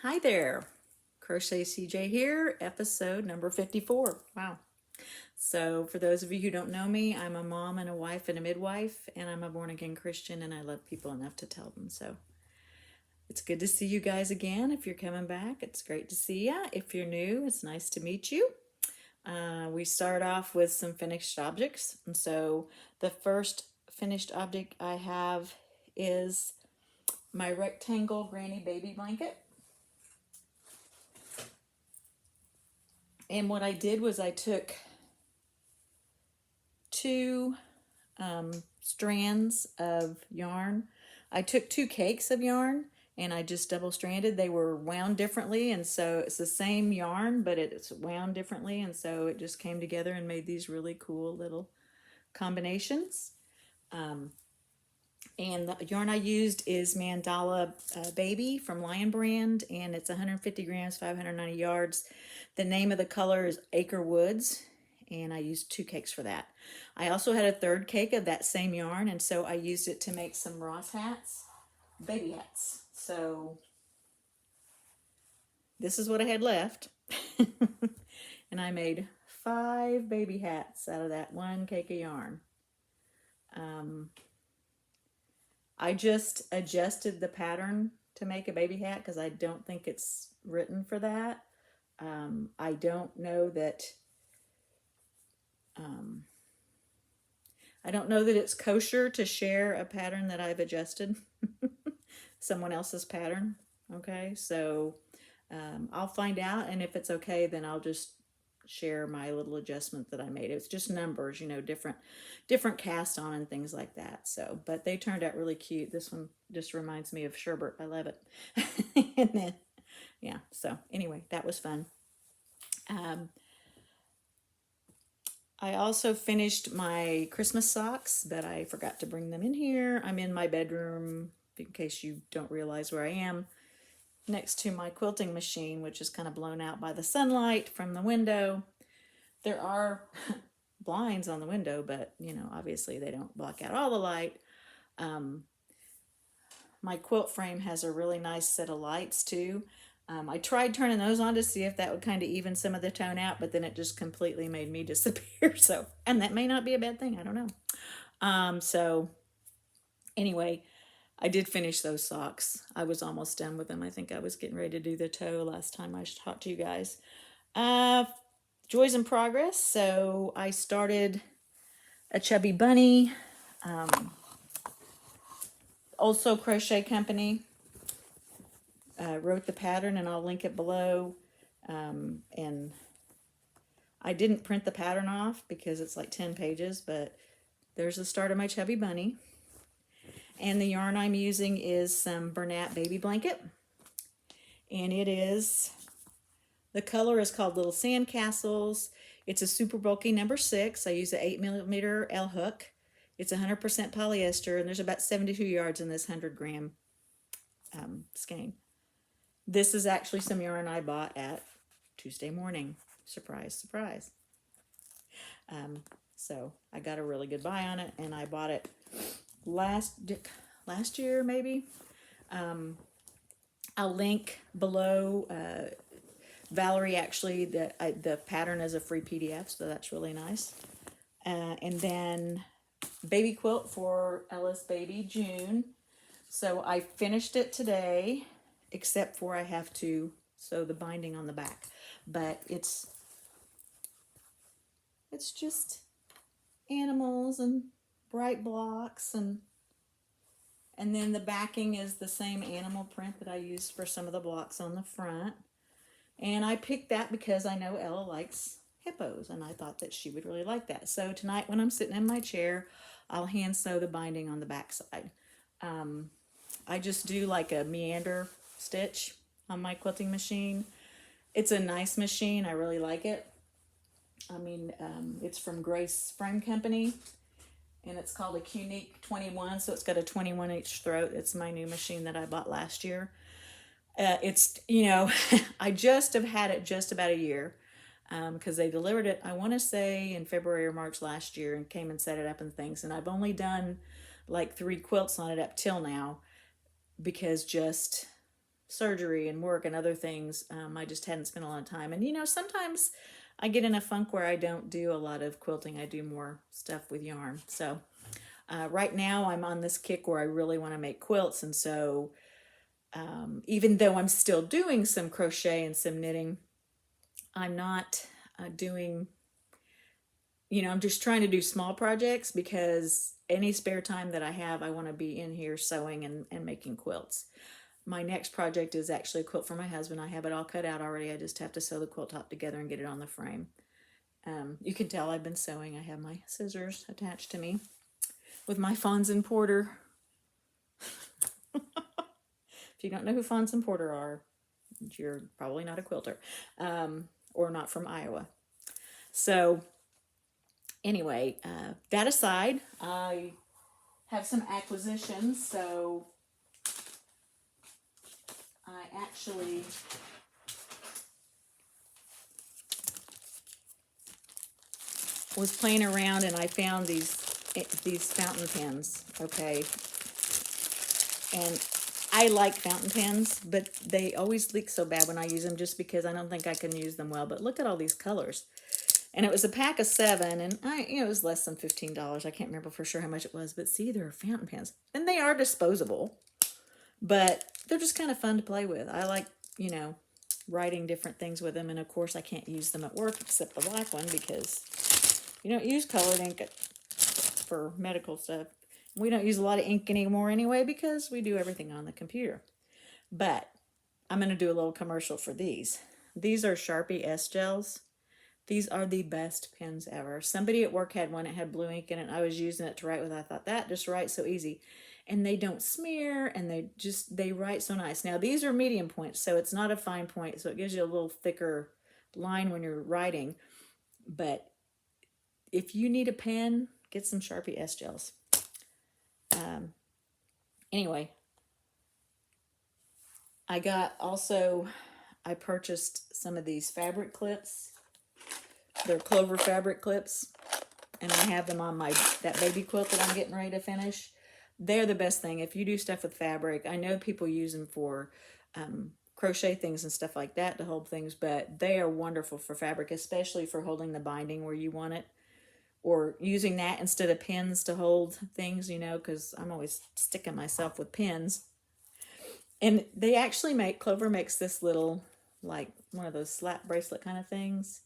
Hi there, Crochet CJ here, episode number 54. Wow. So, for those of you who don't know me, I'm a mom and a wife and a midwife, and I'm a born again Christian, and I love people enough to tell them. So, it's good to see you guys again. If you're coming back, it's great to see you. If you're new, it's nice to meet you. We start off with some finished objects. And so, the first finished object I have is my rectangle granny baby blanket. And what I did was I took two strands of yarn. I took two cakes of yarn and I just double stranded. They were wound differently, and so it's the same yarn, but it's wound differently, and so it just came together and made these really cool little combinations. And the yarn I used is Mandala Baby from Lion Brand, and it's 150 grams, 590 yards. The name of the color is Acre Woods, and I used two cakes for that. I also had a third cake of that same yarn, and so I used it to make some Ross hats, baby hats. So this is what I had left. And I made 5 baby hats out of that one cake of yarn. I just adjusted the pattern to make a baby hat because I don't think it's written for that. I don't know that it's kosher to share a pattern that I've adjusted, someone else's pattern. Okay, so I'll find out, and if it's okay, then I'll just share my little adjustment that I made. It's just numbers, different cast on and things like that. So, but they turned out really cute. This one just reminds me of sherbet. I love it. And then, yeah. So anyway, that was fun. I also finished my Christmas socks, but I forgot to bring them in here. I'm in my bedroom, in case you don't realize where I am, next to my quilting machine, which is kind of blown out by the sunlight from the window. There are blinds on the window, but obviously they don't block out all the light. My quilt frame has a really nice set of lights too. I tried turning those on to see if that would kind of even some of the tone out, but then it just completely made me disappear. So, and that may not be a bad thing. I don't know. So anyway, I did finish those socks. I was almost done with them. I think I was getting ready to do the toe last time I talked to you guys. Joys in progress. So I started a Chubby Bunny, also crochet company. Wrote the pattern, and I'll link it below. And I didn't print the pattern off because it's like 10 pages, but there's the start of my Chubby Bunny. And the yarn I'm using is some Bernat Baby Blanket. And the color is called Little Sandcastles. It's a super bulky number 6. I use an 8mm L hook. It's 100% polyester, and there's about 72 yards in this 100-gram skein. This is actually some yarn I bought at Tuesday morning. Surprise, surprise. So I got a really good buy on it, and I bought it last year maybe. I'll link below. Valerie actually, the pattern is a free PDF, so that's really nice. And then baby quilt for Ella's baby June. So I finished it today, except for I have to sew the binding on the back. But it's just animals and bright blocks, and then the backing is the same animal print that I used for some of the blocks on the front. And I picked that because I know Ella likes hippos, and I thought that she would really like that. So tonight when I'm sitting in my chair, I'll hand sew the binding on the back side. I just do like a meander stitch on my quilting machine. It's a nice machine. I really like it. I mean, it's from Grace Frame Company, and it's called a Unique 21, so it's got a 21-inch throat. It's my new machine that I bought last year. It's, I just have had it just about a year, because they delivered it, I want to say in February or March last year, and came and set it up and things. And I've only done like 3 quilts on it up till now, because just surgery and work and other things, I just hadn't spent a lot of time. And, you know, sometimes I get in a funk where I don't do a lot of quilting. I do more stuff with yarn. So right now I'm on this kick where I really want to make quilts. And so even though I'm still doing some crochet and some knitting, I'm not doing, you know, I'm just trying to do small projects because any spare time that I have, I want to be in here sewing and making quilts. My next project is actually a quilt for my husband. I have it all cut out already. I just have to sew the quilt top together and get it on the frame. You can tell I've been sewing. I have my scissors attached to me with my Fons and Porter. If you don't know who Fons and Porter are, you're probably not a quilter, or not from Iowa. So anyway, that aside, I have some acquisitions. So I actually was playing around and I found these fountain pens. Okay, and I like fountain pens, but they always leak so bad when I use them just because I don't think I can use them well. But look at all these colors. And it was a pack of 7, and it was less than $15. I can't remember for sure how much it was, but see, they're fountain pens. And they are disposable, but they're just kind of fun to play with. I like, you know, writing different things with them, and of course I can't use them at work except the black one because you don't use colored ink for medical stuff. We don't use a lot of ink anymore anyway because we do everything on the computer. But I'm going to do a little commercial for these. These are Sharpie S gels. These are the best pens ever. Somebody at work had one. It had blue ink in it. I was using it to write with. I thought, that just writes so easy. And they don't smear, and they write so nice. Now, these are medium points, so it's not a fine point, so it gives you a little thicker line when you're writing. But if you need a pen, get some Sharpie S gels. Anyway, I purchased some of these fabric clips. They're Clover fabric clips, and I have them on that baby quilt that I'm getting ready to finish. They're the best thing. If you do stuff with fabric, I know people use them for crochet things and stuff like that to hold things, but they are wonderful for fabric, especially for holding the binding where you want it, or using that instead of pins to hold things, you know, because I'm always sticking myself with pins. And they actually Clover makes this little, like one of those slap bracelet kind of things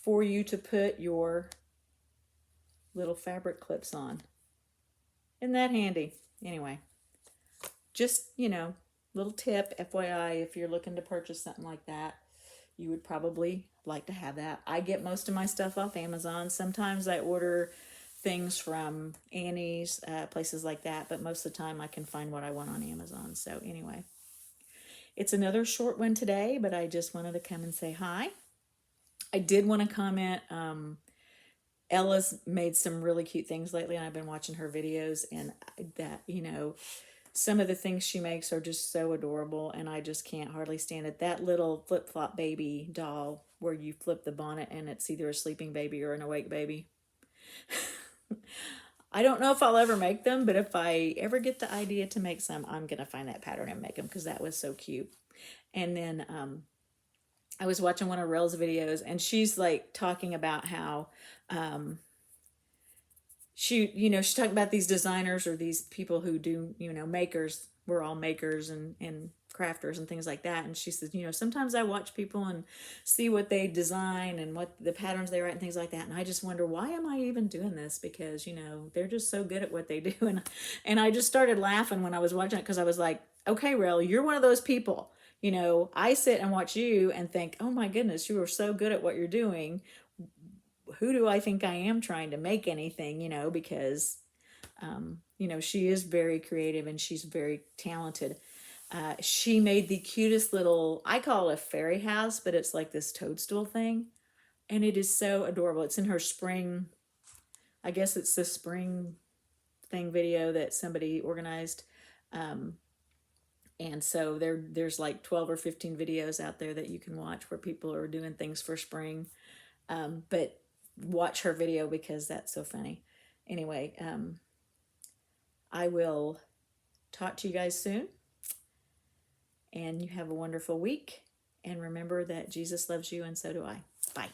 for you to put your little fabric clips on. Isn't that handy? Anyway, just, you know, little tip, FYI, if you're looking to purchase something like that, you would probably like to have that. I get most of my stuff off Amazon. Sometimes I order things from Annie's, places like that, but most of the time I can find what I want on Amazon. So anyway, it's another short one today, but I just wanted to come and say hi. I did want to comment, Ella's made some really cute things lately, and I've been watching her videos, and that, you know, some of the things she makes are just so adorable, and I just can't hardly stand it. That little flip-flop baby doll where you flip the bonnet and it's either a sleeping baby or an awake baby. I don't know if I'll ever make them, but if I ever get the idea to make some, I'm going to find that pattern and make them because that was so cute. And then I was watching one of Rel's videos, and she's like talking about how she's talking about these designers or these people who do, you know, makers. We're all makers and crafters and things like that. And she says, you know, sometimes I watch people and see what they design and what the patterns they write and things like that. And I just wonder, why am I even doing this? Because, you know, they're just so good at what they do. And I just started laughing when I was watching it because I was like, okay, Rel, you're one of those people. You know, I sit and watch you and think, oh my goodness, you are so good at what you're doing. Who do I think I am trying to make anything, you know, because, you know, she is very creative and she's very talented. She made the cutest little, I call it a fairy house, but it's like this toadstool thing. And it is so adorable. It's in her spring, I guess it's the spring thing video that somebody organized. And so there's like 12 or 15 videos out there that you can watch where people are doing things for spring. But watch her video because that's so funny. Anyway, I will talk to you guys soon. and you have a wonderful week. And remember that Jesus loves you, and so do I. Bye.